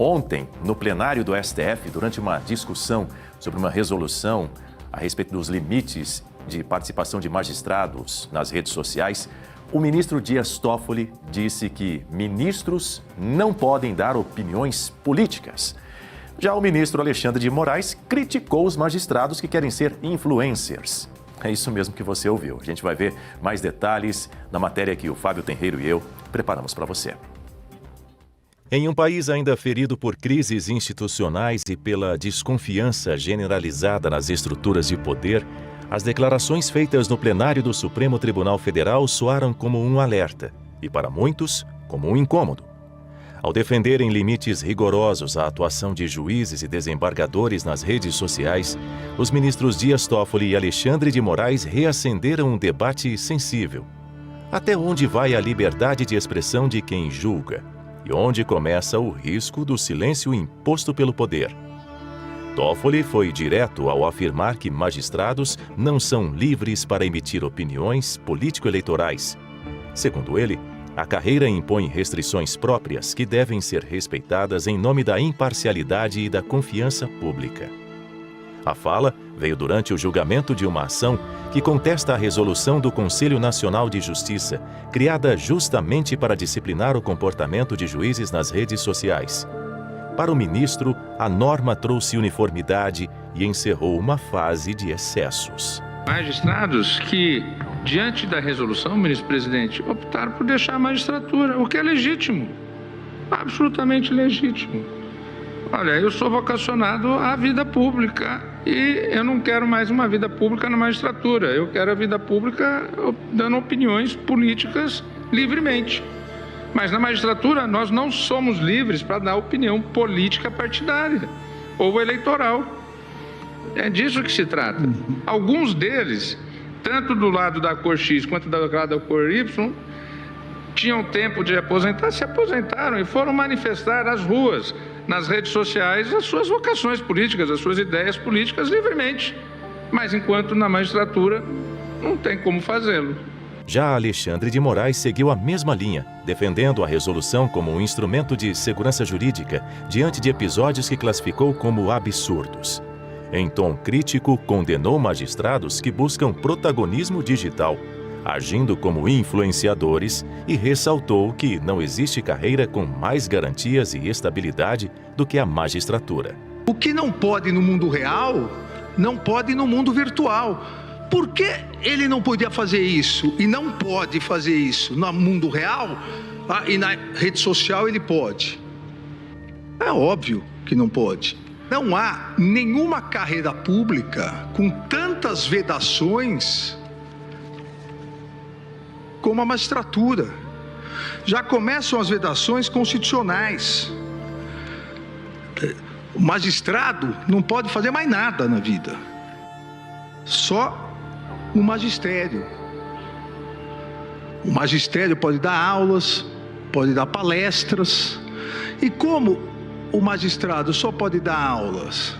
Ontem, no plenário do STF, durante uma discussão sobre uma resolução a respeito dos limites de participação de magistrados nas redes sociais, o ministro Dias Toffoli disse que ministros não podem dar opiniões políticas. Já o ministro Alexandre de Moraes criticou os magistrados que querem ser influencers. É isso mesmo que você ouviu. A gente vai ver mais detalhes na matéria que o Fábio Tenreiro e eu preparamos para você. Em um país ainda ferido por crises institucionais e pela desconfiança generalizada nas estruturas de poder, as declarações feitas no plenário do Supremo Tribunal Federal soaram como um alerta e, para muitos, como um incômodo. Ao defenderem limites rigorosos à atuação de juízes e desembargadores nas redes sociais, os ministros Dias Toffoli e Alexandre de Moraes reacenderam um debate sensível. Até onde vai a liberdade de expressão de quem julga? E onde começa o risco do silêncio imposto pelo poder? Toffoli foi direto ao afirmar que magistrados não são livres para emitir opiniões político-eleitorais. Segundo ele, a carreira impõe restrições próprias que devem ser respeitadas em nome da imparcialidade e da confiança pública. A fala veio durante o julgamento de uma ação que contesta a resolução do Conselho Nacional de Justiça, criada justamente para disciplinar o comportamento de juízes nas redes sociais. Para o ministro, a norma trouxe uniformidade e encerrou uma fase de excessos. Magistrados que, diante da resolução, ministro-presidente, optaram por deixar a magistratura, o que é legítimo, absolutamente legítimo. Olha, eu sou vocacionado à vida pública e eu não quero mais uma vida pública na magistratura. Eu quero a vida pública dando opiniões políticas livremente. Mas na magistratura nós não somos livres para dar opinião política partidária ou eleitoral. É disso que se trata. Alguns deles, tanto do lado da cor X quanto do lado da cor Y, tinham tempo de aposentar, se aposentaram e foram manifestar às ruas, nas redes sociais, as suas vocações políticas, as suas ideias políticas livremente. Mas enquanto na magistratura não tem como fazê-lo. Já Alexandre de Moraes seguiu a mesma linha, defendendo a resolução como um instrumento de segurança jurídica diante de episódios que classificou como absurdos. Em tom crítico, condenou magistrados que buscam protagonismo digital, agindo como influenciadores, e ressaltou que não existe carreira com mais garantias e estabilidade do que a magistratura. O que não pode no mundo real, não pode no mundo virtual. Por que ele não podia fazer isso e não pode fazer isso no mundo real e na rede social ele pode? É óbvio que não pode. Não há nenhuma carreira pública com tantas vedações como a magistratura. Já começam as vedações constitucionais. O magistrado não pode fazer mais nada na vida. Só o magistério. O magistério pode dar aulas, pode dar palestras. E como o magistrado só pode dar aulas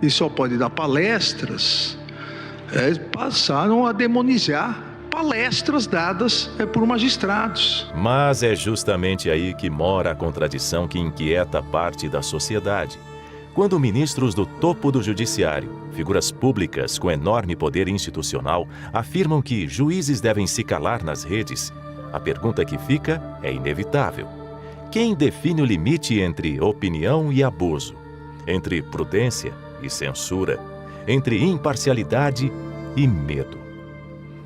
e só pode dar palestras, passaram a demonizar palestras dadas por magistrados. Mas é justamente aí que mora a contradição que inquieta parte da sociedade. Quando ministros do topo do judiciário, figuras públicas com enorme poder institucional, afirmam que juízes devem se calar nas redes, a pergunta que fica é inevitável. Quem define o limite entre opinião e abuso? Entre prudência e censura? Entre imparcialidade e medo?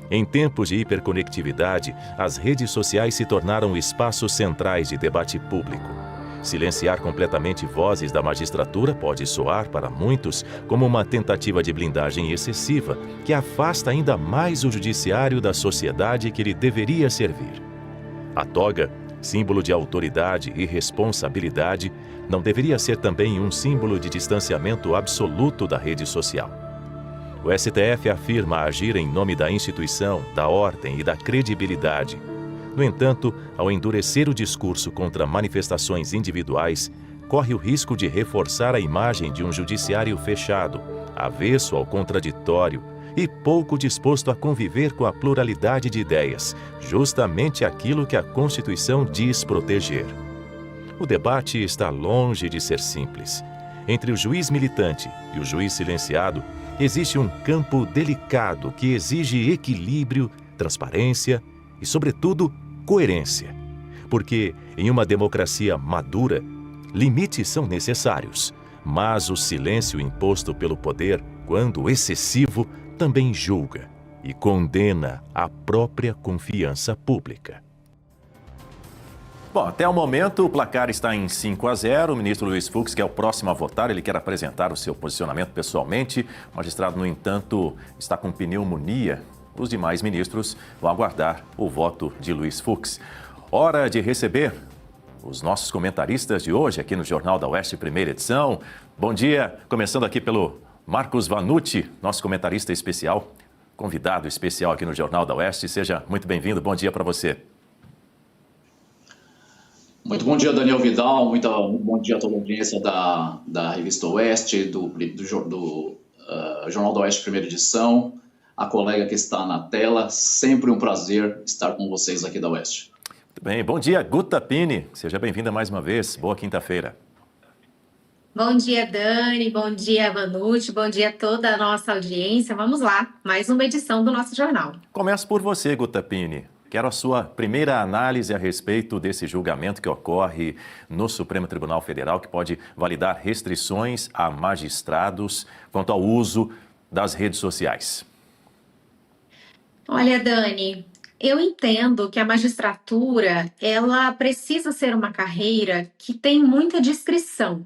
Em tempos de hiperconectividade, as redes sociais se tornaram espaços centrais de debate público. Silenciar completamente vozes da magistratura pode soar para muitos como uma tentativa de blindagem excessiva que afasta ainda mais o judiciário da sociedade que lhe deveria servir. A toga, símbolo de autoridade e responsabilidade, não deveria ser também um símbolo de distanciamento absoluto da rede social. O STF afirma agir em nome da instituição, da ordem e da credibilidade. No entanto, ao endurecer o discurso contra manifestações individuais, corre o risco de reforçar a imagem de um judiciário fechado, avesso ao contraditório e pouco disposto a conviver com a pluralidade de ideias, justamente aquilo que a Constituição diz proteger. O debate está longe de ser simples. Entre o juiz militante e o juiz silenciado, existe um campo delicado que exige equilíbrio, transparência e, sobretudo, coerência. Porque, em uma democracia madura, limites são necessários, mas o silêncio imposto pelo poder, quando excessivo, também julga e condena a própria confiança pública. Bom, até o momento o placar está em 5-0. O ministro Luiz Fux, que é o próximo a votar, ele quer apresentar o seu posicionamento pessoalmente. O magistrado, no entanto, está com pneumonia. Os demais ministros vão aguardar o voto de Luiz Fux. Hora de receber os nossos comentaristas de hoje aqui no Jornal da Oeste, primeira edição. Bom dia, começando aqui pelo Marcos Vanucci, nosso comentarista especial, convidado especial aqui no Jornal da Oeste. Seja muito bem-vindo, bom dia para você. Muito bom dia, Daniel Vidal, muito bom dia a toda a audiência da Revista Oeste, do Jornal da Oeste, primeira edição, a colega que está na tela, sempre um prazer estar com vocês aqui da Oeste. Muito bem, bom dia, Guta Pini, seja bem-vinda mais uma vez, boa quinta-feira. Bom dia, Dani, bom dia, Vanucci, bom dia a toda a nossa audiência, vamos lá, mais uma edição do nosso jornal. Começo por você, Guta Pini. Quero a sua primeira análise a respeito desse julgamento que ocorre no Supremo Tribunal Federal, que pode validar restrições a magistrados quanto ao uso das redes sociais. Olha, Dani, eu entendo que a magistratura, ela precisa ser uma carreira que tem muita discrição.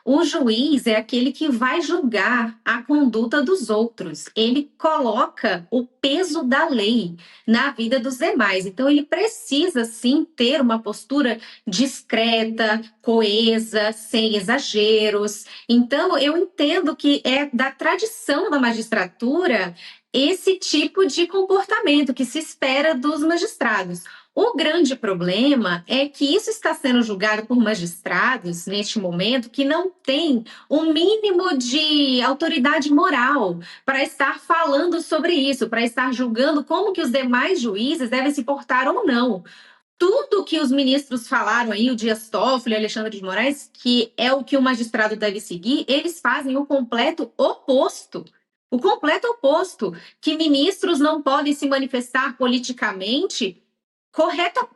O juiz é aquele que vai julgar a conduta dos outros. Ele coloca o peso da lei na vida dos demais. Então, ele precisa, sim, ter uma postura discreta, coesa, sem exageros. Então, eu entendo que é da tradição da magistratura esse tipo de comportamento que se espera dos magistrados. O grande problema é que isso está sendo julgado por magistrados, neste momento, que não tem um mínimo de autoridade moral para estar falando sobre isso, para estar julgando como que os demais juízes devem se portar ou não. Tudo que os ministros falaram aí, o Dias Toffoli, Alexandre de Moraes, que é o que o magistrado deve seguir, eles fazem o completo oposto. O completo oposto, que ministros não podem se manifestar politicamente. Correto,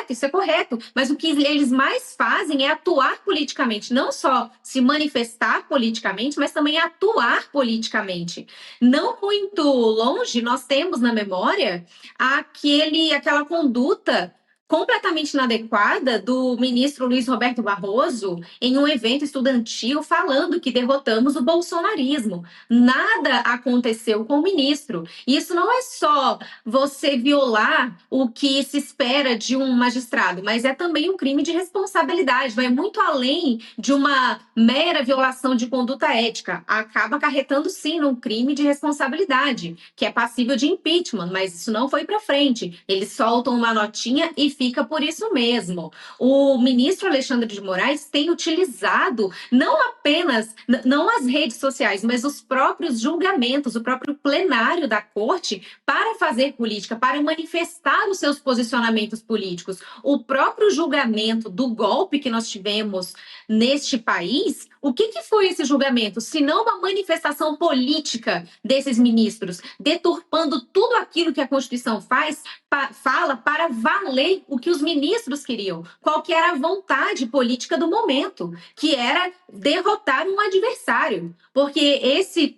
isso é correto. Mas o que eles mais fazem é atuar politicamente, não só se manifestar politicamente, mas também atuar politicamente. Não muito longe, nós temos na memória aquela conduta completamente inadequada do ministro Luiz Roberto Barroso em um evento estudantil falando que derrotamos o bolsonarismo. Nada aconteceu com o ministro. Isso não é só você violar o que se espera de um magistrado, mas é também um crime de responsabilidade. Vai muito além de uma mera violação de conduta ética. Acaba acarretando, sim, num crime de responsabilidade, que é passível de impeachment, mas isso não foi para frente. Eles soltam uma notinha e fica por isso mesmo. O ministro Alexandre de Moraes tem utilizado não apenas, não as redes sociais, mas os próprios julgamentos, o próprio plenário da corte para fazer política, para manifestar os seus posicionamentos políticos. O próprio julgamento do golpe que nós tivemos neste país, o que foi esse julgamento? Se não uma manifestação política desses ministros, deturpando tudo aquilo que a Constituição fala para valer o que os ministros queriam, qual que era a vontade política do momento, que era derrotar um adversário, porque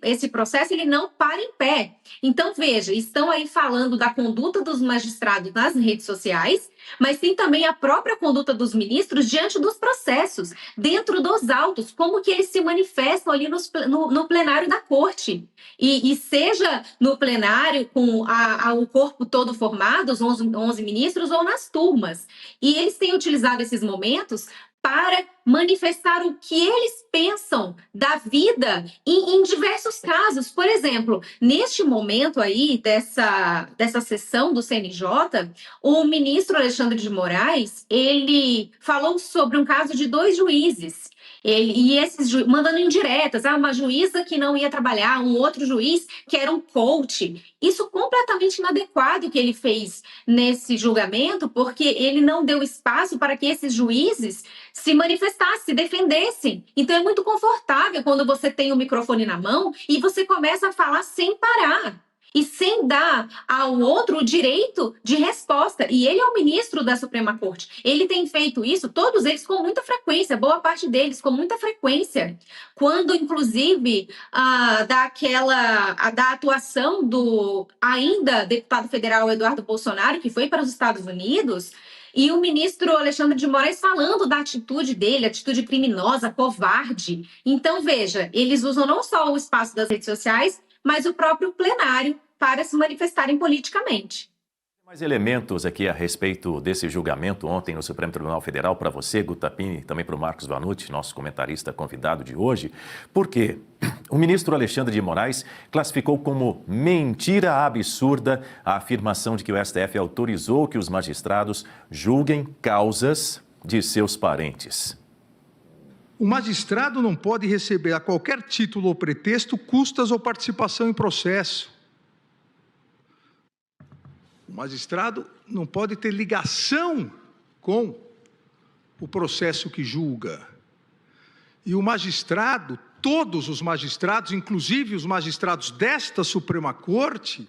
esse processo ele não para em pé. Então, veja, estão aí falando da conduta dos magistrados nas redes sociais, mas tem também a própria conduta dos ministros diante dos processos, dentro dos autos, como que eles se manifestam ali no plenário da corte. E seja no plenário com o corpo todo formado, os 11 ministros, ou nas turmas. E eles têm utilizado esses momentos para manifestar o que eles pensam da vida em diversos casos. Por exemplo, neste momento aí dessa sessão do CNJ, o ministro Alexandre de Moraes, ele falou sobre um caso de 2 juízes E esses mandando indiretas, uma juíza que não ia trabalhar, um outro juiz que era um coach. Isso completamente inadequado que ele fez nesse julgamento, porque ele não deu espaço para que esses juízes se manifestassem, se defendessem. Então é muito confortável quando você tem o microfone na mão e você começa a falar sem parar e sem dar ao outro o direito de resposta. E ele é o ministro da Suprema Corte. Ele tem feito isso, todos eles, com muita frequência, boa parte deles com muita frequência. Quando, inclusive, da atuação do ainda deputado federal Eduardo Bolsonaro, que foi para os Estados Unidos, e o ministro Alexandre de Moraes falando da atitude dele, atitude criminosa, covarde. Então, veja, eles usam não só o espaço das redes sociais, mas o próprio plenário para se manifestarem politicamente. Mais elementos aqui a respeito desse julgamento ontem no Supremo Tribunal Federal para você, Guta Pini, e também para o Marcos Vanucci, nosso comentarista convidado de hoje, porque o ministro Alexandre de Moraes classificou como mentira absurda a afirmação de que o STF autorizou que os magistrados julguem causas de seus parentes. O magistrado não pode receber a qualquer título ou pretexto custas ou participação em processo. O magistrado não pode ter ligação com o processo que julga. E o magistrado, todos os magistrados, inclusive os magistrados desta Suprema Corte,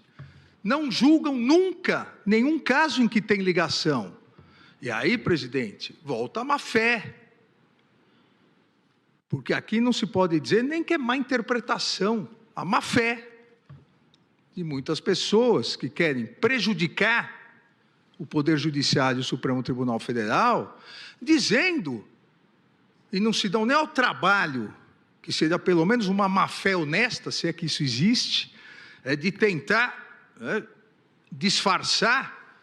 não julgam nunca nenhum caso em que tem ligação. E aí, presidente, volta a má-fé. Porque aqui não se pode dizer nem que é má interpretação, a má-fé de muitas pessoas que querem prejudicar o Poder Judiciário e o Supremo Tribunal Federal, dizendo, e não se dão nem ao trabalho, que seja pelo menos uma má-fé honesta, se é que isso existe, de tentar disfarçar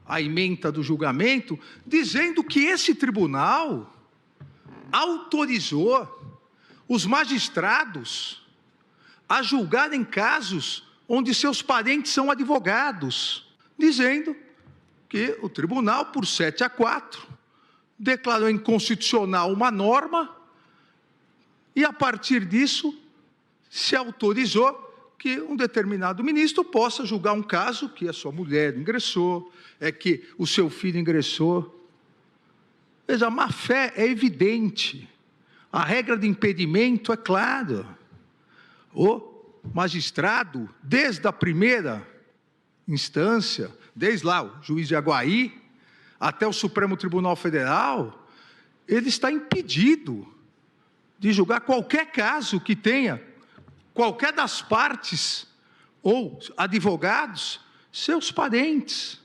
a ementa do julgamento, dizendo que esse tribunal autorizou os magistrados a julgarem casos onde seus parentes são advogados, dizendo que o tribunal, por 7-4, declarou inconstitucional uma norma e, a partir disso, se autorizou que um determinado ministro possa julgar um caso que a sua mulher ingressou, que o seu filho ingressou. Veja, a má-fé é evidente. A regra de impedimento é clara. O magistrado, desde a primeira instância, desde lá o juiz de Aguaí, até o Supremo Tribunal Federal, ele está impedido de julgar qualquer caso que tenha qualquer das partes ou advogados, seus parentes.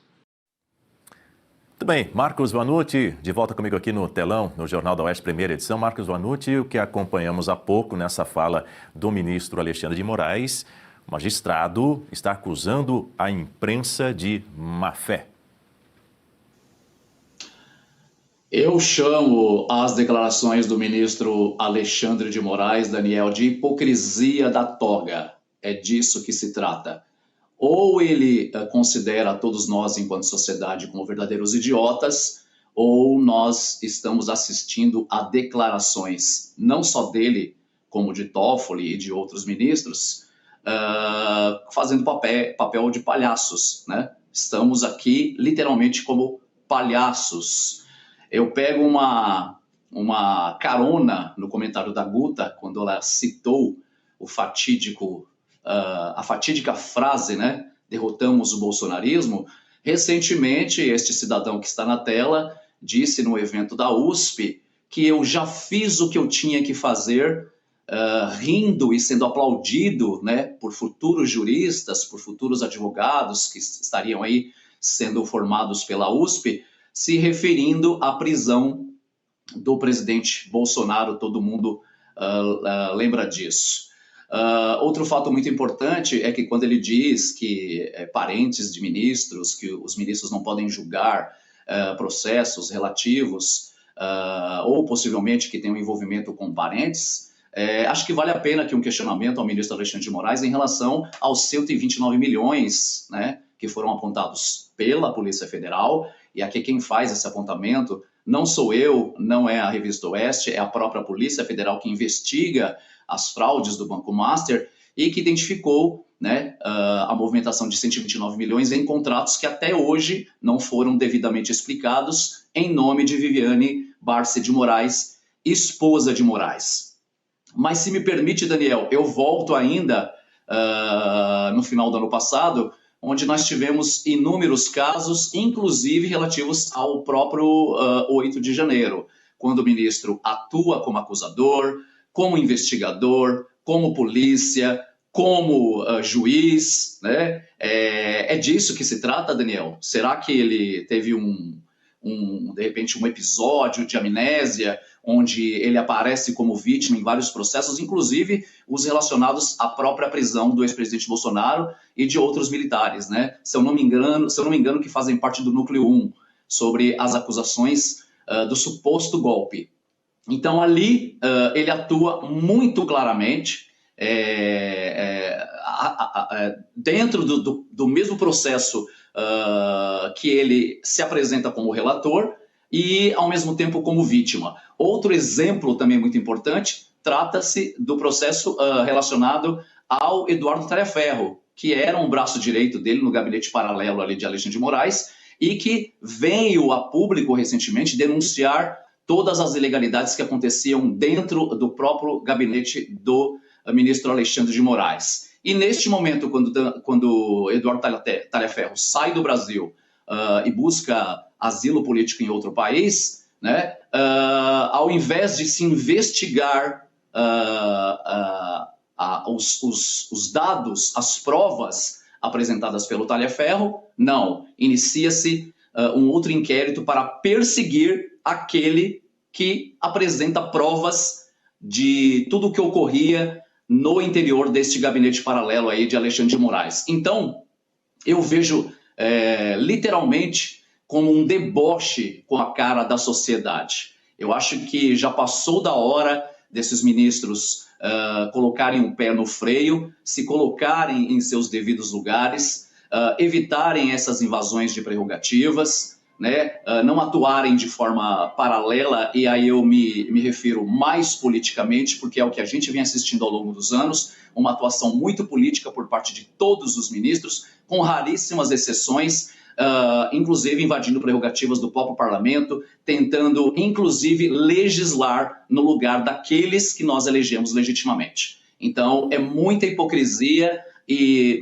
Muito bem, Marcos Vanucci, de volta comigo aqui no telão, no Jornal da Oeste, primeira edição. Marcos Vanucci, o que acompanhamos há pouco nessa fala do ministro Alexandre de Moraes, o magistrado está acusando a imprensa de má-fé. Eu chamo as declarações do ministro Alexandre de Moraes, Daniel, de hipocrisia da toga. É disso que se trata. Ou ele considera todos nós, enquanto sociedade, como verdadeiros idiotas, ou nós estamos assistindo a declarações, não só dele, como de Toffoli e de outros ministros, fazendo papel de palhaços, né? Estamos aqui, literalmente, como palhaços. Eu pego uma carona no comentário da Guta, quando ela citou o fatídico a fatídica frase, né? Derrotamos o bolsonarismo. Recentemente, este cidadão que está na tela disse no evento da USP que eu já fiz o que eu tinha que fazer, rindo e sendo aplaudido, né, por futuros juristas, por futuros advogados que estariam aí sendo formados pela USP, se referindo à prisão do presidente Bolsonaro. Todo mundo lembra disso. Outro fato muito importante é que quando ele diz que parentes de ministros, que os ministros não podem julgar processos relativos ou possivelmente que tenham envolvimento com parentes, acho que vale a pena aqui um questionamento ao ministro Alexandre de Moraes em relação aos 129 milhões, né, que foram apontados pela Polícia Federal, e aqui quem faz esse apontamento Não sou eu, não é a Revista Oeste, é a própria Polícia Federal que investiga as fraudes do Banco Master e que identificou, né, a movimentação de 129 milhões em contratos que até hoje não foram devidamente explicados em nome de Viviane Barce de Moraes, esposa de Moraes. Mas se me permite, Daniel, eu volto ainda no final do ano passado, onde nós tivemos inúmeros casos, inclusive relativos ao próprio 8 de janeiro, quando o ministro atua como acusador, como investigador, como polícia, como juiz, né? É disso que se trata, Daniel? Será que ele teve de repente, um episódio de amnésia, onde ele aparece como vítima em vários processos, inclusive os relacionados à própria prisão do ex-presidente Bolsonaro e de outros militares, né? Se eu não me engano, que fazem parte do núcleo 1, sobre as acusações do suposto golpe. Então, ali, ele atua muito claramente dentro do mesmo processo que ele se apresenta como relator e, ao mesmo tempo, como vítima. Outro exemplo também muito importante, trata-se do processo relacionado ao Eduardo Tagliaferro, que era um braço direito dele no gabinete paralelo ali de Alexandre de Moraes e que veio a público recentemente denunciar todas as ilegalidades que aconteciam dentro do próprio gabinete do ministro Alexandre de Moraes. E neste momento, quando Eduardo Tagliaferro sai do Brasil e busca asilo político em outro país, né, ao invés de se investigar os dados, as provas apresentadas pelo Tagliaferro, não, inicia-se um outro inquérito para perseguir aquele que apresenta provas de tudo o que ocorria no interior deste gabinete paralelo aí de Alexandre de Moraes. Então, eu vejo literalmente como um deboche com a cara da sociedade. Eu acho que já passou da hora desses ministros colocarem o pé no freio, se colocarem em seus devidos lugares, evitarem essas invasões de prerrogativas, né, não atuarem de forma paralela, e aí eu me refiro mais politicamente, porque é o que a gente vem assistindo ao longo dos anos, uma atuação muito política por parte de todos os ministros, com raríssimas exceções, inclusive invadindo prerrogativas do próprio parlamento, tentando inclusive legislar no lugar daqueles que nós elegemos legitimamente. Então é muita hipocrisia e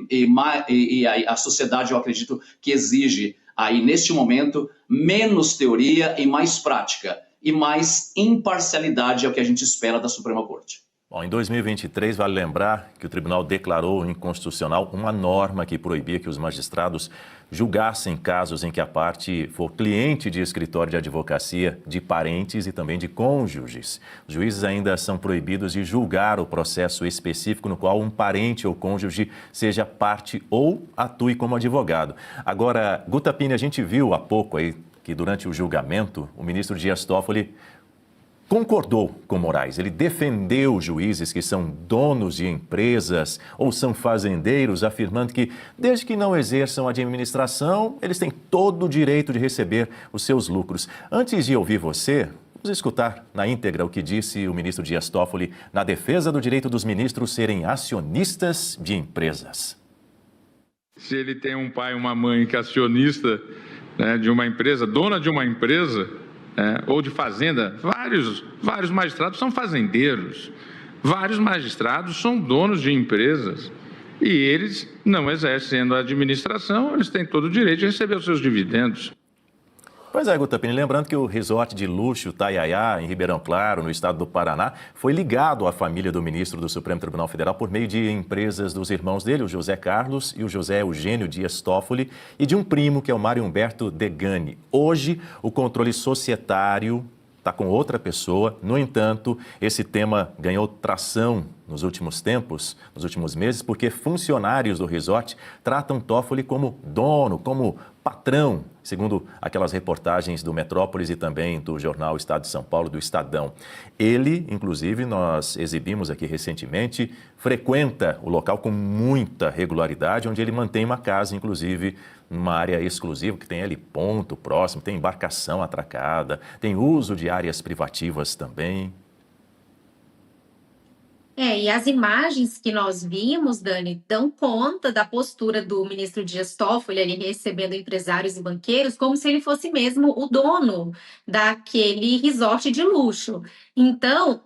a sociedade, eu acredito, que exige aí, neste momento, menos teoria e mais prática, e mais imparcialidade é o que a gente espera da Suprema Corte. Bom, em 2023, vale lembrar que o tribunal declarou inconstitucional uma norma que proibia que os magistrados julgassem casos em que a parte for cliente de escritório de advocacia, de parentes e também de cônjuges. Os juízes ainda são proibidos de julgar o processo específico no qual um parente ou cônjuge seja parte ou atue como advogado. Agora, Guta Piña, a gente viu há pouco aí que durante o julgamento, o ministro Dias Toffoli concordou com Moraes. Ele defendeu juízes que são donos de empresas ou são fazendeiros, afirmando que, desde que não exerçam a administração, eles têm todo o direito de receber os seus lucros. Antes de ouvir você, vamos escutar na íntegra o que disse o ministro Dias Toffoli na defesa do direito dos ministros serem acionistas de empresas. Se ele tem um pai e uma mãe que é acionista, né, de uma empresa, dona de uma empresa, ou de fazenda, vários magistrados são fazendeiros, vários magistrados são donos de empresas e eles, não exercendo a administração, eles têm todo o direito de receber os seus dividendos. Pois é, Guta Piña, lembrando que o resort de luxo Taiaiá, em Ribeirão Claro, no estado do Paraná, foi ligado à família do ministro do Supremo Tribunal Federal por meio de empresas dos irmãos dele, o José Carlos e o José Eugênio Dias Toffoli, e de um primo, que é o Mário Humberto Degani. Hoje, o controle societário está com outra pessoa. No entanto, esse tema ganhou tração nos últimos tempos, nos últimos meses, porque funcionários do resort tratam Toffoli como dono, como patrão, segundo aquelas reportagens do Metrópolis e também do jornal Estado de São Paulo, do Estadão. Ele, inclusive, nós exibimos aqui recentemente, frequenta o local com muita regularidade, onde ele mantém uma casa, inclusive, numa área exclusiva, que tem ali ponto próximo, tem embarcação atracada, tem uso de áreas privativas também. E as imagens que nós vimos, Dani, dão conta da postura do ministro Dias Toffoli ali recebendo empresários e banqueiros como se ele fosse mesmo o dono daquele resort de luxo. Então,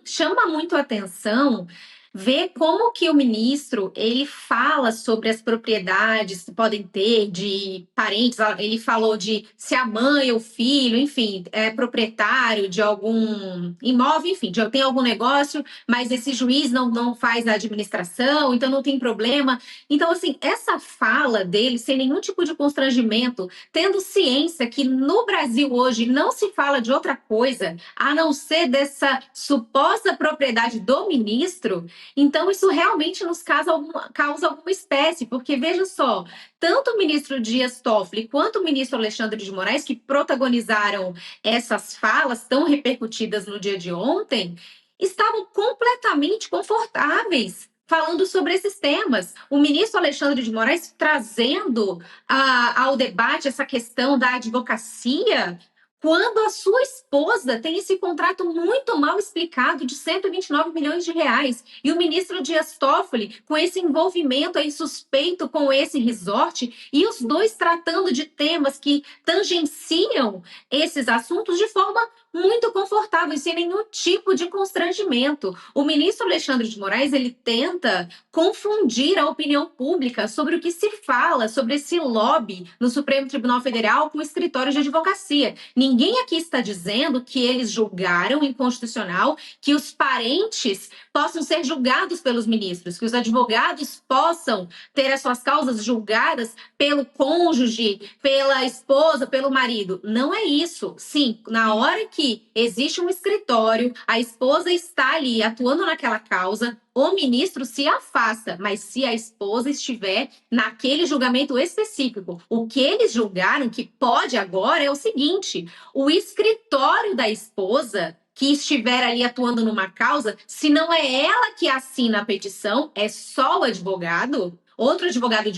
chama muito a atenção ver como que o ministro ele fala sobre as propriedades que podem ter de parentes. Ele falou de se a mãe ou o filho, enfim, é proprietário de algum imóvel, enfim, tem algum negócio, mas esse juiz não faz a administração, então não tem problema. Então, assim, essa fala dele, sem nenhum tipo de constrangimento, tendo ciência que no Brasil hoje não se fala de outra coisa, a não ser dessa suposta propriedade do ministro, então isso realmente nos causa alguma espécie, porque veja só, tanto o ministro Dias Toffoli quanto o ministro Alexandre de Moraes, que protagonizaram essas falas tão repercutidas no dia de ontem, estavam completamente confortáveis falando sobre esses temas. O ministro Alexandre de Moraes trazendo ao debate essa questão da advocacia, quando a sua esposa tem esse contrato muito mal explicado de 129 milhões de reais, e o ministro Dias Toffoli com esse envolvimento aí suspeito com esse resort, e os dois tratando de temas que tangenciam esses assuntos de forma muito confortável, sem nenhum tipo de constrangimento. O ministro Alexandre de Moraes, ele tenta confundir a opinião pública sobre o que se fala sobre esse lobby no Supremo Tribunal Federal com escritórios de advocacia. Ninguém aqui está dizendo que eles julgaram inconstitucional que os parentes possam ser julgados pelos ministros, que os advogados possam ter as suas causas julgadas pelo cônjuge, pela esposa, pelo marido. Não é isso. Sim, na hora que existe um escritório, a esposa está ali atuando naquela causa, o ministro se afasta, mas se a esposa estiver naquele julgamento específico, o que eles julgaram que pode agora é o seguinte: o escritório da esposa que estiver ali atuando numa causa, se não é ela que assina a petição, é só o advogado, outro advogado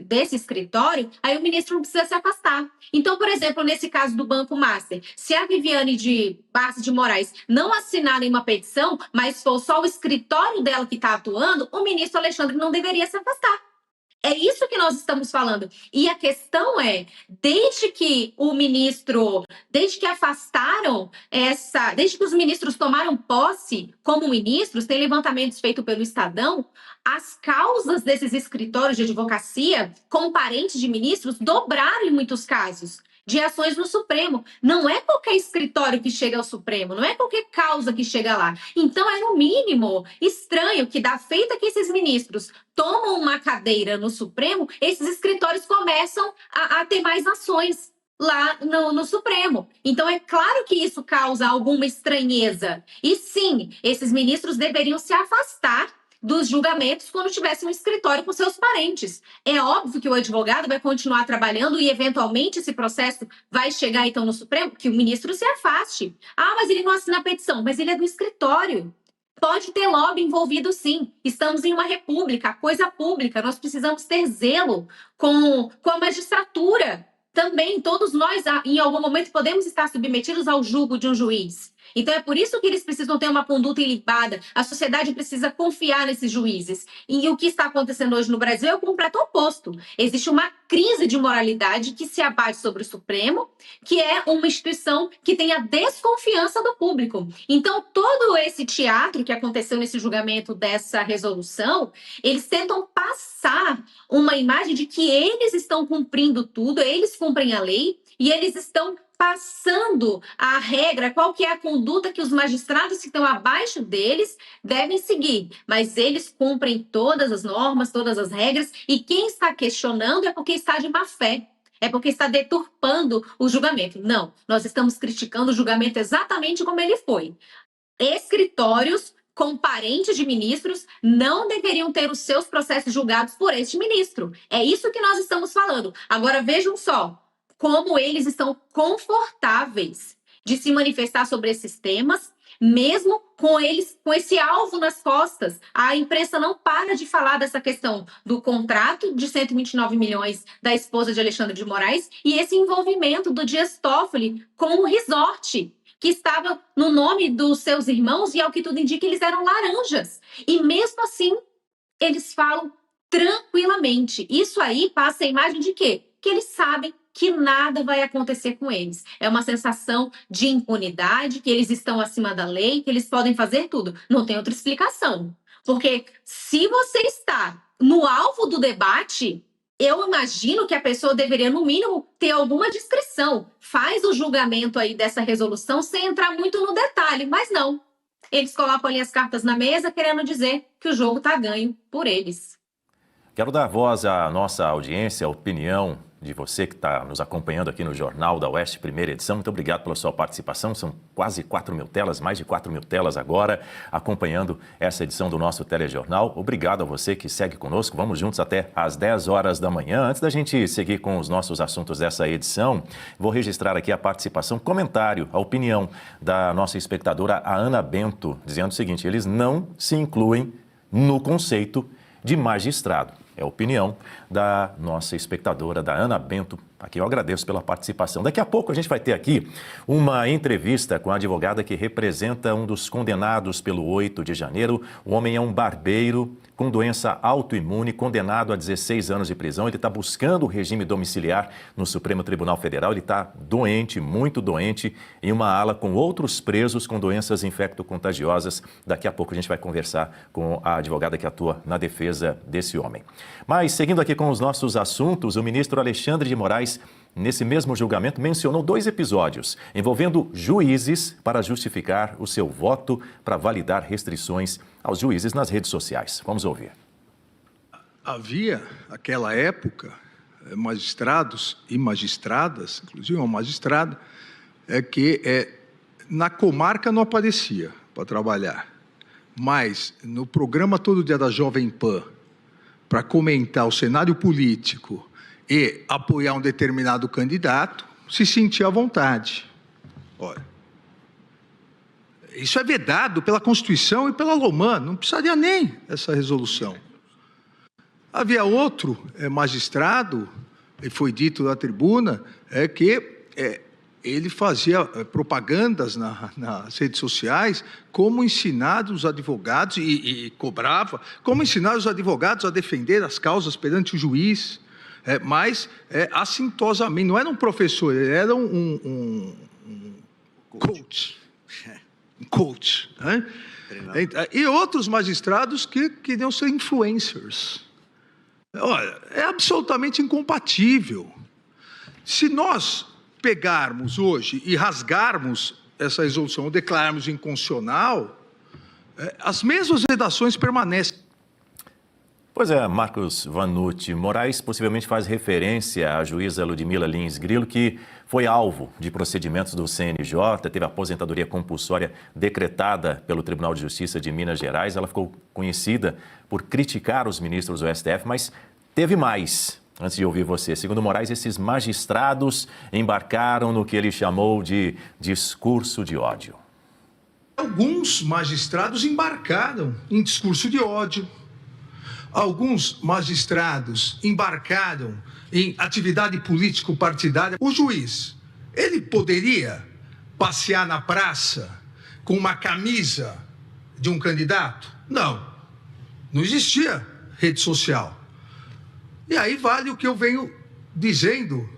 desse escritório, aí o ministro não precisa se afastar. Então, por exemplo, nesse caso do Banco Master, se a Viviane de Barros de Moraes não assinar nenhuma petição, mas for só o escritório dela que está atuando, o ministro Alexandre não deveria se afastar. É isso que nós estamos falando. E a questão é, desde que afastaram desde que os ministros tomaram posse como ministros, tem levantamentos feitos pelo Estadão, as causas desses escritórios de advocacia com parentes de ministros dobraram em muitos casos de ações no Supremo. Não é qualquer escritório que chega ao Supremo, não é qualquer causa que chega lá. Então é no mínimo estranho que, da feita que esses ministros tomam uma cadeira no Supremo, esses escritórios começam a ter mais ações lá no Supremo. Então é claro que isso causa alguma estranheza. E sim, esses ministros deveriam se afastar dos julgamentos quando tivesse um escritório com seus parentes. É óbvio que o advogado vai continuar trabalhando e, eventualmente, esse processo vai chegar, então, no Supremo, que o ministro se afaste. Ah, mas ele não assina a petição, mas ele é do escritório. Pode ter lobby envolvido, sim. Estamos em uma república, coisa pública. Nós precisamos ter zelo com a magistratura. Também, todos nós, em algum momento, podemos estar submetidos ao julgo de um juiz. Então, é por isso que eles precisam ter uma conduta ilibada. A sociedade precisa confiar nesses juízes. E o que está acontecendo hoje no Brasil é o completo oposto. Existe uma crise de moralidade que se abate sobre o Supremo, que é uma instituição que tem a desconfiança do público. Então, todo esse teatro que aconteceu nesse julgamento dessa resolução, eles tentam passar uma imagem de que eles estão cumprindo tudo, eles cumprem a lei e eles estão passando a regra, qual que é a conduta que os magistrados que estão abaixo deles devem seguir. Mas eles cumprem todas as normas, todas as regras, e quem está questionando é porque está de má fé, é porque está deturpando o julgamento. Não, nós estamos criticando o julgamento exatamente como ele foi. Escritórios com parentes de ministros, não deveriam ter os seus processos julgados por este ministro. É isso que nós estamos falando. Agora, vejam só como eles estão confortáveis de se manifestar sobre esses temas, mesmo com eles, com esse alvo nas costas. A imprensa não para de falar dessa questão do contrato de 129 milhões da esposa de Alexandre de Moraes e esse envolvimento do Dias Toffoli com o resort, que estava no nome dos seus irmãos, e ao que tudo indica, eles eram laranjas. E mesmo assim, eles falam tranquilamente. Isso aí passa a imagem de quê? Que eles sabem que nada vai acontecer com eles. É uma sensação de impunidade, que eles estão acima da lei, que eles podem fazer tudo. Não tem outra explicação. Porque se você está no alvo do debate, eu imagino que a pessoa deveria, no mínimo, ter alguma discrição. Faz o julgamento aí dessa resolução sem entrar muito no detalhe, mas não. Eles colocam ali as cartas na mesa querendo dizer que o jogo está ganho por eles. Quero dar voz à nossa audiência, a opinião de você que está nos acompanhando aqui no Jornal da Oeste, primeira edição. Muito obrigado pela sua participação. São quase 4 mil telas, mais de 4 mil telas agora, acompanhando essa edição do nosso telejornal. Obrigado a você que segue conosco. Vamos juntos até às 10 horas da manhã. Antes da gente seguir com os nossos assuntos dessa edição, vou registrar aqui a participação, comentário, a opinião da nossa espectadora, a Ana Bento, dizendo o seguinte: eles não se incluem no conceito de magistrado. É a opinião da nossa espectadora, da Ana Bento, a quem eu agradeço pela participação. Daqui a pouco a gente vai ter aqui uma entrevista com a advogada que representa um dos condenados pelo 8 de janeiro. O homem é um barbeiro com doença autoimune, condenado a 16 anos de prisão. Ele está buscando o regime domiciliar no Supremo Tribunal Federal. Ele está doente, muito doente, em uma ala com outros presos com doenças infecto-contagiosas. Daqui a pouco a gente vai conversar com a advogada que atua na defesa desse homem. Mas, seguindo aqui com os nossos assuntos, o ministro Alexandre de Moraes, nesse mesmo julgamento, mencionou 2 episódios envolvendo juízes para justificar o seu voto para validar restrições aos juízes nas redes sociais. Vamos ouvir. Havia, naquela época, magistrados e magistradas, inclusive uma magistrada, que na comarca não aparecia para trabalhar, mas no programa Todo Dia da Jovem Pan, para comentar o cenário político e apoiar um determinado candidato, se sentia à vontade. Olha, isso é vedado pela Constituição e pela LOMAN, não precisaria nem essa resolução. Havia outro magistrado, e foi dito na tribuna, que ele fazia propagandas nas redes sociais, como ensinar os advogados, e cobrava, como ensinar os advogados a defender as causas perante o juiz, mas assintosamente. Não era um professor, ele era um coach. Um coach. Né? E outros magistrados que queriam ser influencers. Olha, é absolutamente incompatível. Se nós pegarmos hoje e rasgarmos essa resolução ou declararmos inconstitucional, as mesmas redações permanecem. Pois é, Marcos Vanucci, Moraes possivelmente faz referência à juíza Ludmila Lins Grilo, que foi alvo de procedimentos do CNJ, teve a aposentadoria compulsória decretada pelo Tribunal de Justiça de Minas Gerais. Ela ficou conhecida por criticar os ministros do STF, mas teve mais. Antes de ouvir você, segundo Moraes, esses magistrados embarcaram no que ele chamou de discurso de ódio. Alguns magistrados embarcaram em discurso de ódio. Alguns magistrados embarcaram em atividade político-partidária. O juiz, ele poderia passear na praça com uma camisa de um candidato? Não. Não existia rede social. E aí vale o que eu venho dizendo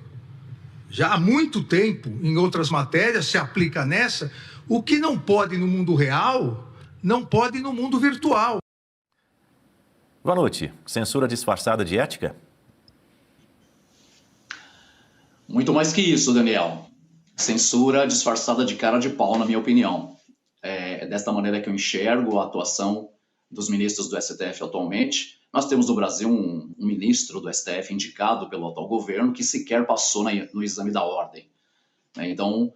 já há muito tempo, em outras matérias, se aplica nessa: o que não pode no mundo real, não pode no mundo virtual. Vanucci, censura disfarçada de ética? Muito mais que isso, Daniel. Censura disfarçada de cara de pau, na minha opinião. É desta maneira que eu enxergo a atuação dos ministros do STF atualmente. Nós temos no Brasil um ministro do STF indicado pelo atual governo que sequer passou no exame da ordem. Então,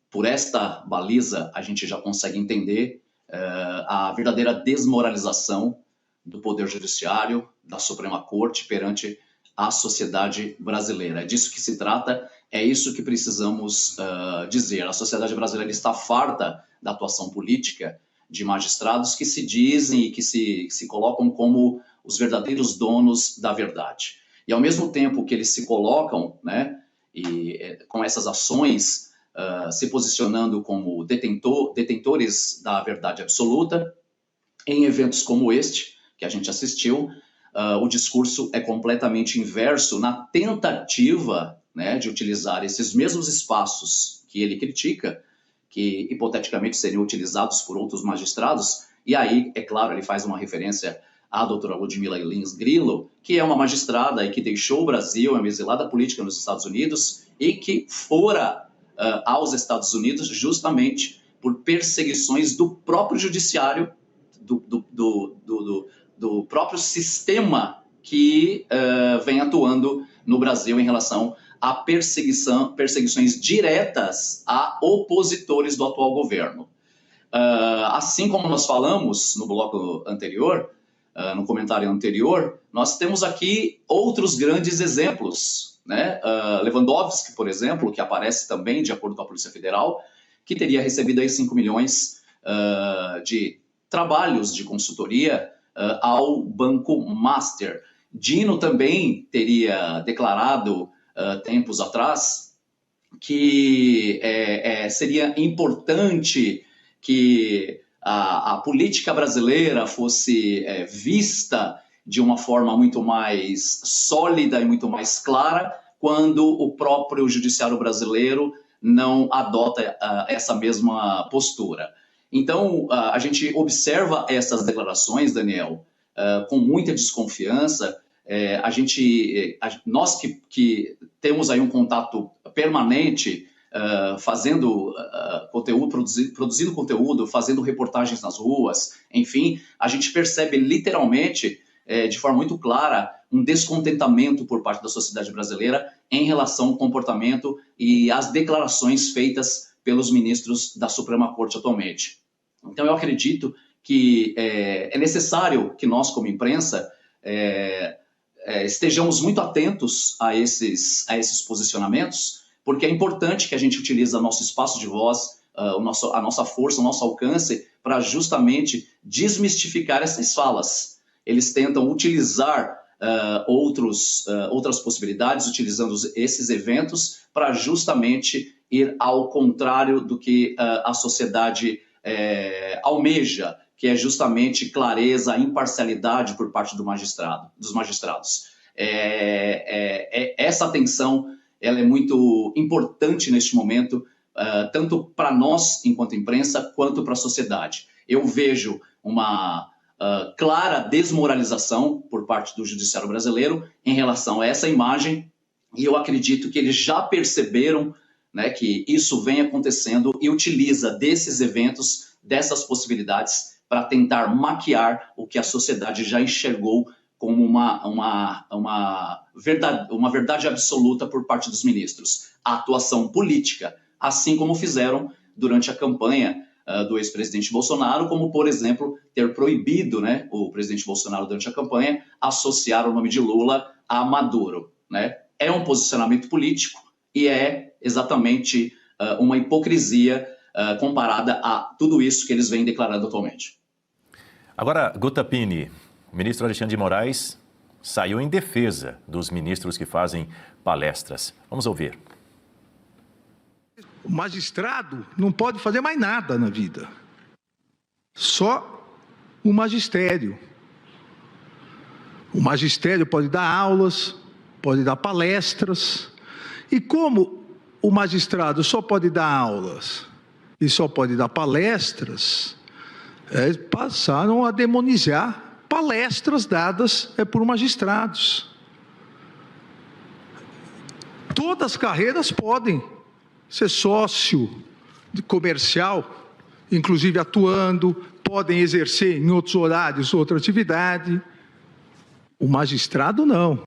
por esta baliza, a gente já consegue entender a verdadeira desmoralização do Poder Judiciário, da Suprema Corte perante a sociedade brasileira. É disso que se trata, é isso que precisamos dizer. A sociedade brasileira está farta da atuação política de magistrados que se dizem e que se colocam como os verdadeiros donos da verdade. E ao mesmo tempo que eles se colocam, né, com essas ações, se posicionando como detentores da verdade absoluta, em eventos como este, que a gente assistiu, o discurso é completamente inverso na tentativa, né, de utilizar esses mesmos espaços que ele critica, que hipoteticamente seriam utilizados por outros magistrados, e aí, é claro, ele faz uma referência à doutora Ludmila Lins Grillo, que é uma magistrada e que deixou o Brasil, é uma exilada política nos Estados Unidos, e que fora aos Estados Unidos justamente por perseguições do próprio judiciário, do próprio sistema que vem atuando no Brasil em relação a perseguições diretas a opositores do atual governo. Assim como nós falamos no bloco anterior, no comentário anterior, nós temos aqui outros grandes exemplos, né? Lewandowski, por exemplo, que aparece também, de acordo com a Polícia Federal, que teria recebido aí 5 milhões de trabalhos de consultoria ao Banco Master. Dino também teria declarado tempos atrás que seria importante que a política brasileira fosse vista de uma forma muito mais sólida e muito mais clara quando o próprio judiciário brasileiro não adota essa mesma postura. Então, a gente observa essas declarações, Daniel, com muita desconfiança. Nós que temos aí um contato permanente, fazendo conteúdo, produzindo conteúdo, fazendo reportagens nas ruas, enfim, a gente percebe literalmente, de forma muito clara, um descontentamento por parte da sociedade brasileira em relação ao comportamento e às declarações feitas pelos ministros da Suprema Corte atualmente. Então, eu acredito que é necessário que nós, como imprensa, estejamos muito atentos a esses posicionamentos, porque é importante que a gente utilize nosso espaço de voz, a nossa força, o nosso alcance, para justamente desmistificar essas falas. Eles tentam utilizar outras possibilidades, utilizando esses eventos, para justamente ir ao contrário do que a sociedade almeja, que é justamente clareza, imparcialidade por parte dos magistrados. Essa atenção ela é muito importante neste momento, tanto para nós, enquanto imprensa, quanto para a sociedade. Eu vejo uma clara desmoralização por parte do judiciário brasileiro em relação a essa imagem, e eu acredito que eles já perceberam, né, que isso vem acontecendo e utiliza desses eventos, dessas possibilidades, para tentar maquiar o que a sociedade já enxergou como uma verdade absoluta por parte dos ministros. A atuação política, assim como fizeram durante a campanha do ex-presidente Bolsonaro, como, por exemplo, ter proibido, né, o presidente Bolsonaro, durante a campanha, associar o nome de Lula a Maduro, né? É um posicionamento político e é exatamente uma hipocrisia comparada a tudo isso que eles vêm declarando atualmente. Agora, Guta Pini, o ministro Alexandre de Moraes saiu em defesa dos ministros que fazem palestras. Vamos ouvir. O magistrado não pode fazer mais nada na vida. Só o magistério. O magistério pode dar aulas, pode dar palestras. E como o magistrado só pode dar aulas e só pode dar palestras, passaram a demonizar palestras dadas por magistrados. Todas as carreiras podem ser sócio de comercial, inclusive atuando, podem exercer em outros horários outra atividade. O magistrado não.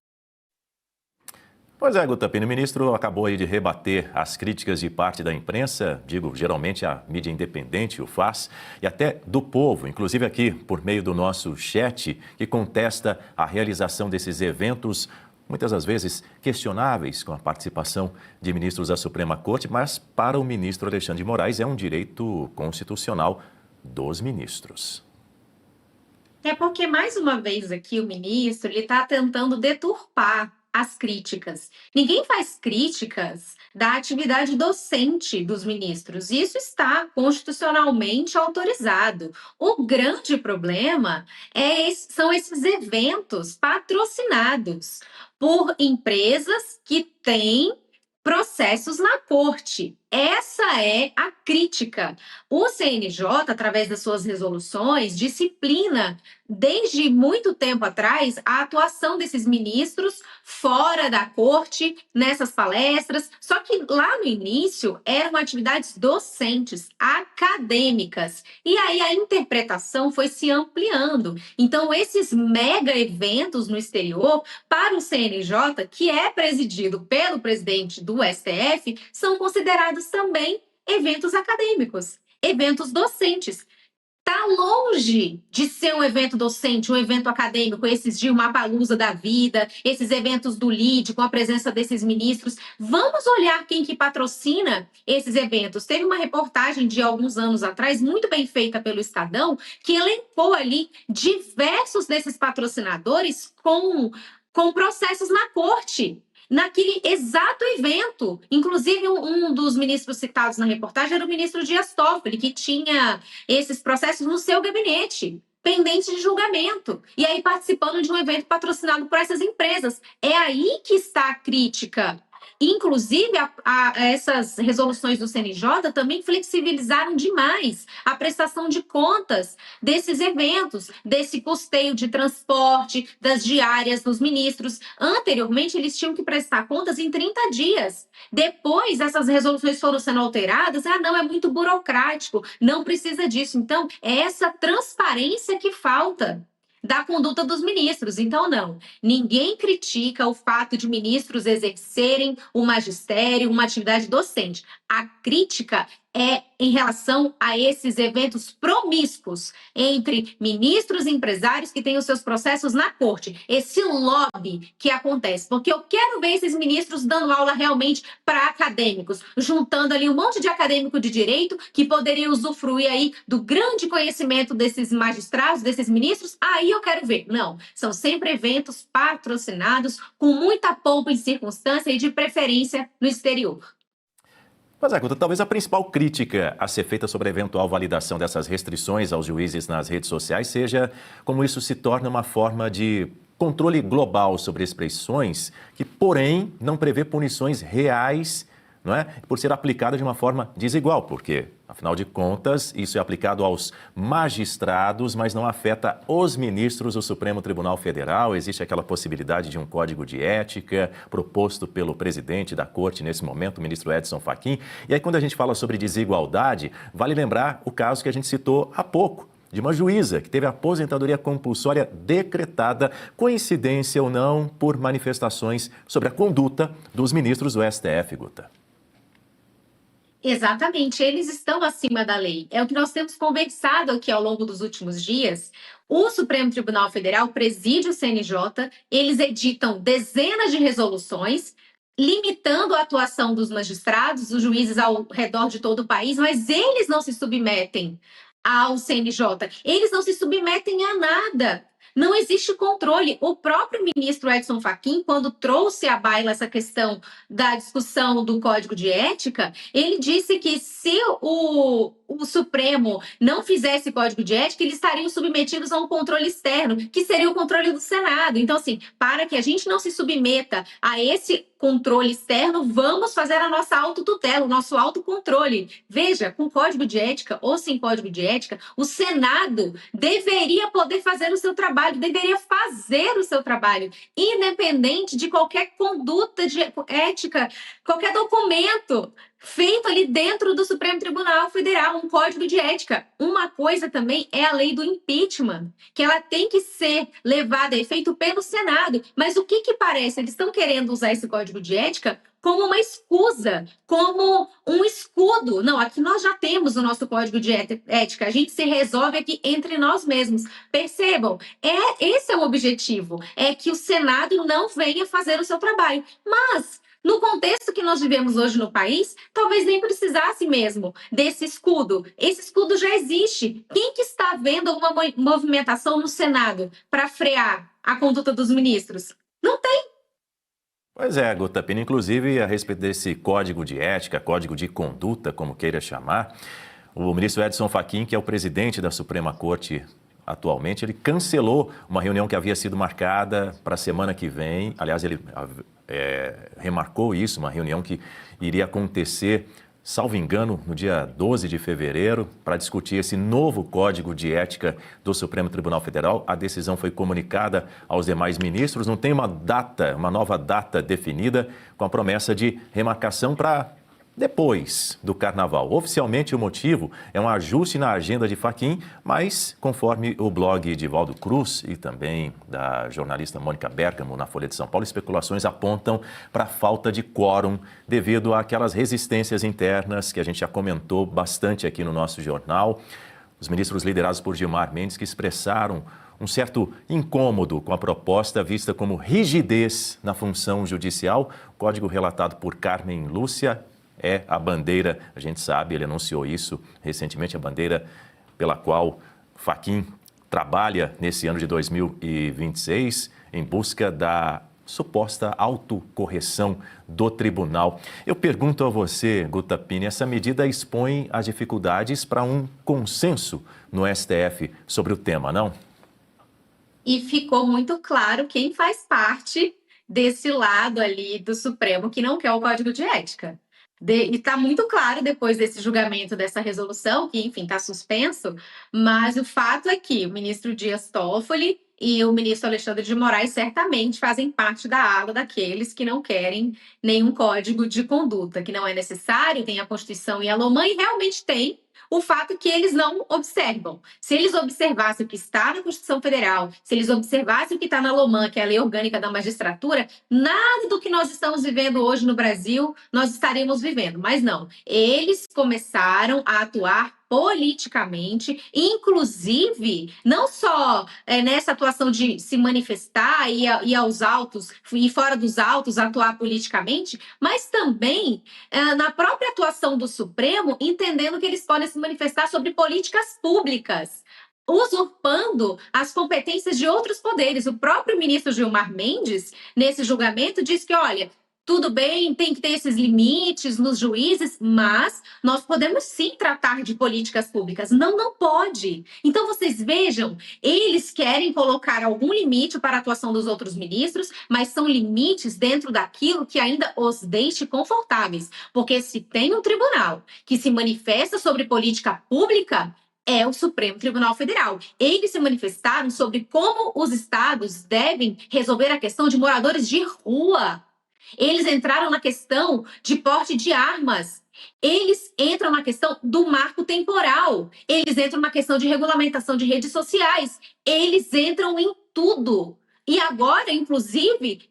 Pois é, Gutapini, o ministro acabou aí de rebater as críticas de parte da imprensa, digo, geralmente a mídia independente o faz, e até do povo, inclusive aqui por meio do nosso chat, que contesta a realização desses eventos, muitas das vezes questionáveis, com a participação de ministros da Suprema Corte, mas para o ministro Alexandre de Moraes é um direito constitucional dos ministros. É porque, mais uma vez aqui, o ministro está tentando deturpar as críticas. Ninguém faz críticas da atividade docente dos ministros. Isso está constitucionalmente autorizado. O grande problema são esses eventos patrocinados por empresas que têm processos na corte. Essa é a crítica. O CNJ, através das suas resoluções, disciplina desde muito tempo atrás a atuação desses ministros fora da corte, nessas palestras. Só que lá no início eram atividades docentes, acadêmicas. E aí a interpretação foi se ampliando. Então, esses mega eventos no exterior, para o CNJ, que é presidido pelo presidente do STF, são considerados também eventos acadêmicos, eventos docentes. Está longe de ser um evento docente, um evento acadêmico, esses Dilmapaluza da vida, esses eventos do LIDE, com a presença desses ministros. Vamos olhar quem que patrocina esses eventos. Teve uma reportagem de alguns anos atrás, muito bem feita pelo Estadão, que elencou ali diversos desses patrocinadores com processos na corte. Naquele exato evento. Inclusive, um dos ministros citados na reportagem era o ministro Dias Toffoli, que tinha esses processos no seu gabinete, pendente de julgamento. E aí participando de um evento patrocinado por essas empresas. É aí que está a crítica. Inclusive, essas resoluções do CNJ também flexibilizaram demais a prestação de contas desses eventos, desse custeio de transporte, das diárias dos ministros. Anteriormente, eles tinham que prestar contas em 30 dias. Depois, essas resoluções foram sendo alteradas. Não, é muito burocrático, não precisa disso. Então, é essa transparência que falta da conduta dos ministros. Então, não, ninguém critica o fato de ministros exercerem o magistério, uma atividade docente. A crítica é em relação a esses eventos promíscuos entre ministros e empresários que têm os seus processos na corte. Esse lobby que acontece. Porque eu quero ver esses ministros dando aula realmente para acadêmicos, juntando ali um monte de acadêmico de direito que poderia usufruir aí do grande conhecimento desses magistrados, desses ministros. Aí eu quero ver. Não, são sempre eventos patrocinados com muita pompa e circunstância e de preferência no exterior. Mas, Guta, talvez a principal crítica a ser feita sobre a eventual validação dessas restrições aos juízes nas redes sociais seja como isso se torna uma forma de controle global sobre expressões que, porém, não prevê punições reais, não é? Por ser aplicada de uma forma desigual, porque, afinal de contas, isso é aplicado aos magistrados, mas não afeta os ministros do Supremo Tribunal Federal. Existe aquela possibilidade de um código de ética proposto pelo presidente da corte nesse momento, o ministro Edson Fachin. E aí, quando a gente fala sobre desigualdade, vale lembrar o caso que a gente citou há pouco, de uma juíza que teve a aposentadoria compulsória decretada, coincidência ou não, por manifestações sobre a conduta dos ministros do STF, Guta. Exatamente, eles estão acima da lei. É o que nós temos conversado aqui ao longo dos últimos dias. O Supremo Tribunal Federal preside o CNJ, eles editam dezenas de resoluções, limitando a atuação dos magistrados, dos juízes ao redor de todo o país, mas eles não se submetem ao CNJ, eles não se submetem a nada. Não existe controle. O próprio ministro Edson Fachin, quando trouxe à baila essa questão da discussão do Código de Ética, ele disse que se o Supremo não fizesse Código de Ética, eles estariam submetidos a um controle externo, que seria o controle do Senado. Então, assim, para que a gente não se submeta a esse controle externo, vamos fazer a nossa autotutela, o nosso autocontrole. Veja, com Código de Ética ou sem Código de Ética, o Senado deveria poder fazer o seu trabalho, deveria fazer o seu trabalho, independente de qualquer conduta de ética, qualquer documento feito ali dentro do Supremo Tribunal Federal, um código de ética. Uma coisa também é a lei do impeachment, que ela tem que ser levada a efeito pelo Senado. Mas o que parece? Eles estão querendo usar esse código de ética como uma escusa, como um escudo. Não, aqui nós já temos o nosso código de ética, a gente se resolve aqui entre nós mesmos. Percebam, esse é o objetivo, é que o Senado não venha fazer o seu trabalho. Mas, no contexto que nós vivemos hoje no país, talvez nem precisasse mesmo desse escudo. Esse escudo já existe. Quem que está vendo uma movimentação no Senado para frear a conduta dos ministros? Não tem. Pois é, Guta Pini, inclusive a respeito desse código de ética, código de conduta, como queira chamar, o ministro Edson Fachin, que é o presidente da Suprema Corte atualmente, ele cancelou uma reunião que havia sido marcada para a semana que vem. Aliás, ele remarcou isso, uma reunião que iria acontecer, salvo engano, no dia 12 de fevereiro, para discutir esse novo código de ética do Supremo Tribunal Federal. A decisão foi comunicada aos demais ministros, não tem uma nova data definida, com a promessa de remarcação para depois do Carnaval. Oficialmente, o motivo é um ajuste na agenda de Fachin, mas, conforme o blog de Valdo Cruz e também da jornalista Mônica Bergamo na Folha de São Paulo, especulações apontam para a falta de quórum devido àquelas resistências internas que a gente já comentou bastante aqui no nosso jornal. Os ministros liderados por Gilmar Mendes que expressaram um certo incômodo com a proposta vista como rigidez na função judicial. O código relatado por Carmen Lúcia é a bandeira, a gente sabe, ele anunciou isso recentemente, a bandeira pela qual Fachin trabalha nesse ano de 2026 em busca da suposta autocorreção do tribunal. Eu pergunto a você, Guta Pini, essa medida expõe as dificuldades para um consenso no STF sobre o tema, não? E ficou muito claro quem faz parte desse lado ali do Supremo que não quer o Código de Ética. E está muito claro depois desse julgamento, dessa resolução, que, enfim, está suspenso, mas o fato é que o ministro Dias Toffoli e o ministro Alexandre de Moraes certamente fazem parte da ala daqueles que não querem nenhum código de conduta, que não é necessário, tem a Constituição e a LOMAN, e realmente tem o fato que eles não observam. Se eles observassem o que está na Constituição Federal, se eles observassem o que está na LOMAN, que é a Lei Orgânica da Magistratura, nada do que nós estamos vivendo hoje no Brasil, nós estaremos vivendo. Mas não, eles começaram a atuar politicamente, inclusive, não só nessa atuação de se manifestar e ir aos autos, e fora dos autos, atuar politicamente, mas também na própria atuação do Supremo, entendendo que eles podem se manifestar sobre políticas públicas, usurpando as competências de outros poderes. O próprio ministro Gilmar Mendes, nesse julgamento, diz que, olha, tudo bem, tem que ter esses limites nos juízes, mas nós podemos sim tratar de políticas públicas. Não pode. Então, vocês vejam, eles querem colocar algum limite para a atuação dos outros ministros, mas são limites dentro daquilo que ainda os deixe confortáveis. Porque se tem um tribunal que se manifesta sobre política pública, é o Supremo Tribunal Federal. Eles se manifestaram sobre como os estados devem resolver a questão de moradores de rua. Eles entraram na questão de porte de armas. Eles entram na questão do marco temporal. Eles entram na questão de regulamentação de redes sociais. Eles entram em tudo. E agora, inclusive,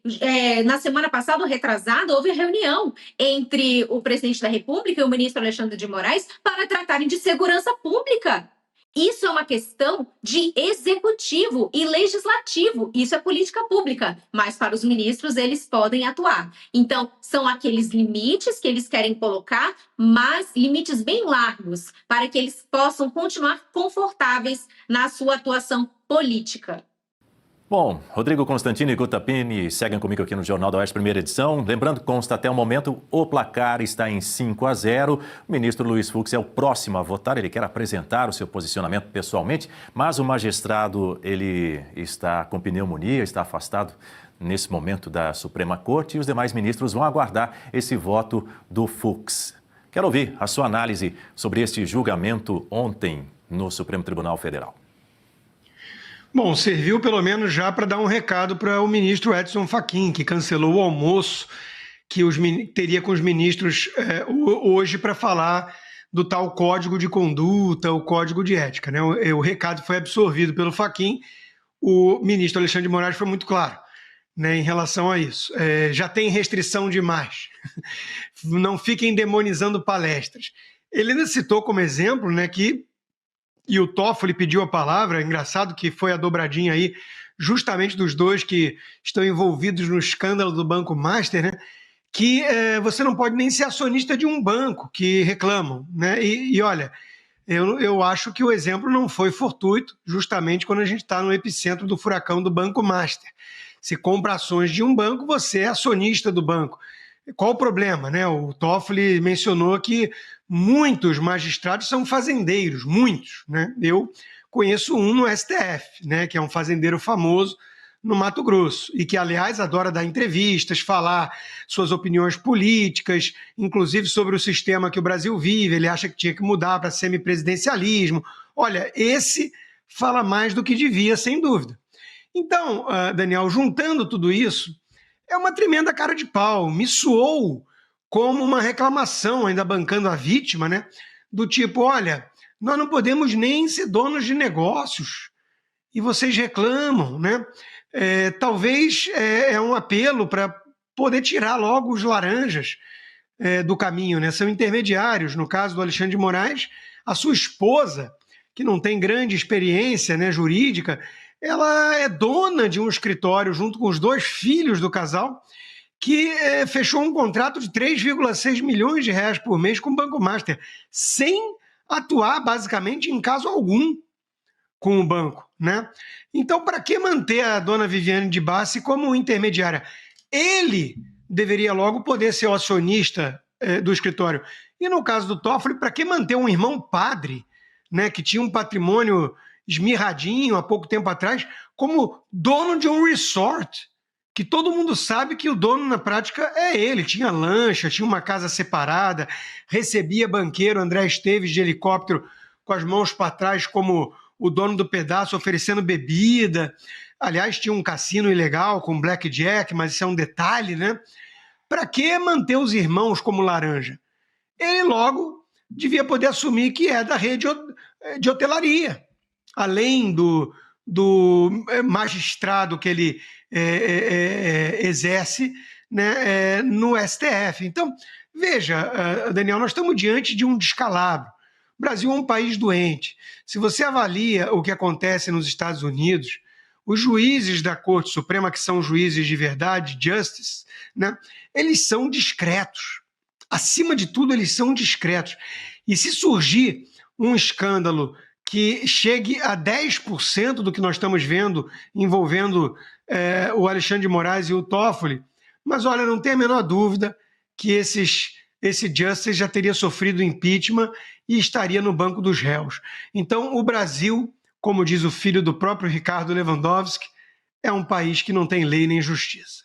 na semana passada, ou retrasada, houve reunião entre o presidente da República e o ministro Alexandre de Moraes para tratarem de segurança pública. Isso é uma questão de executivo e legislativo. Isso é política pública, mas para os ministros eles podem atuar. Então, são aqueles limites que eles querem colocar, mas limites bem largos, para que eles possam continuar confortáveis na sua atuação política. Bom, Rodrigo Constantino e Guta Pini seguem comigo aqui no Jornal da Oeste, primeira edição. Lembrando que consta até o momento, o placar está em 5-0. O ministro Luiz Fux é o próximo a votar, ele quer apresentar o seu posicionamento pessoalmente, mas o magistrado, ele está com pneumonia, está afastado nesse momento da Suprema Corte e os demais ministros vão aguardar esse voto do Fux. Quero ouvir a sua análise sobre este julgamento ontem no Supremo Tribunal Federal. Bom, serviu pelo menos já para dar um recado para o ministro Edson Fachin, que cancelou o almoço que teria com os ministros hoje para falar do tal código de conduta, o código de ética, né? O recado foi absorvido pelo Fachin. O ministro Alexandre de Moraes foi muito claro, né, em relação a isso. Já tem restrição demais. Não fiquem demonizando palestras. Ele ainda citou como exemplo, né, e o Toffoli pediu a palavra, engraçado que foi a dobradinha aí, justamente dos dois que estão envolvidos no escândalo do Banco Master, né, que você não pode nem ser acionista de um banco que reclamam, né? E olha, eu acho que o exemplo não foi fortuito, justamente quando a gente está no epicentro do furacão do Banco Master. Se compra ações de um banco, você é acionista do banco. Qual o problema, né? O Toffoli mencionou que muitos magistrados são fazendeiros, muitos, né? Eu conheço um no STF, né, que é um fazendeiro famoso no Mato Grosso, e que, aliás, adora dar entrevistas, falar suas opiniões políticas, inclusive sobre o sistema que o Brasil vive. Ele acha que tinha que mudar para semipresidencialismo. Olha, esse fala mais do que devia, sem dúvida. Então, Daniel, juntando tudo isso, é uma tremenda cara de pau. Me soou como uma reclamação, ainda bancando a vítima, né? Do tipo, olha, nós não podemos nem ser donos de negócios e vocês reclamam, né? Talvez é um apelo para poder tirar logo os laranjas do caminho, né? São intermediários. No caso do Alexandre de Moraes, a sua esposa, que não tem grande experiência, né, jurídica, ela é dona de um escritório junto com os 2 filhos do casal, que fechou um contrato de 3,6 milhões de reais por mês com o Banco Master, sem atuar basicamente em caso algum com o banco, né? Então, para que manter a dona Viviane de Bassi como intermediária? Ele deveria logo poder ser o acionista do escritório. E no caso do Toffoli, para que manter um irmão padre, né, que tinha um patrimônio esmirradinho há pouco tempo atrás, como dono de um resort, que todo mundo sabe que o dono na prática é ele. Tinha lancha, tinha uma casa separada, recebia banqueiro André Esteves de helicóptero com as mãos para trás como o dono do pedaço, oferecendo bebida. Aliás, tinha um cassino ilegal com blackjack, mas isso é um detalhe, né? Para que manter os irmãos como laranja? Ele logo devia poder assumir que é da rede de hotelaria, além do magistrado que ele exerce, né, no STF. Então, veja, Daniel, nós estamos diante de um descalabro. O Brasil é um país doente. Se você avalia o que acontece nos Estados Unidos, os juízes da Corte Suprema, que são juízes de verdade, justice, né, eles são discretos. Acima de tudo, eles são discretos. E se surgir um escândalo que chegue a 10% do que nós estamos vendo envolvendo o Alexandre de Moraes e o Toffoli, mas olha, não tem a menor dúvida que esse Justice já teria sofrido impeachment e estaria no banco dos réus. Então, o Brasil, como diz o filho do próprio Ricardo Lewandowski, é um país que não tem lei nem justiça.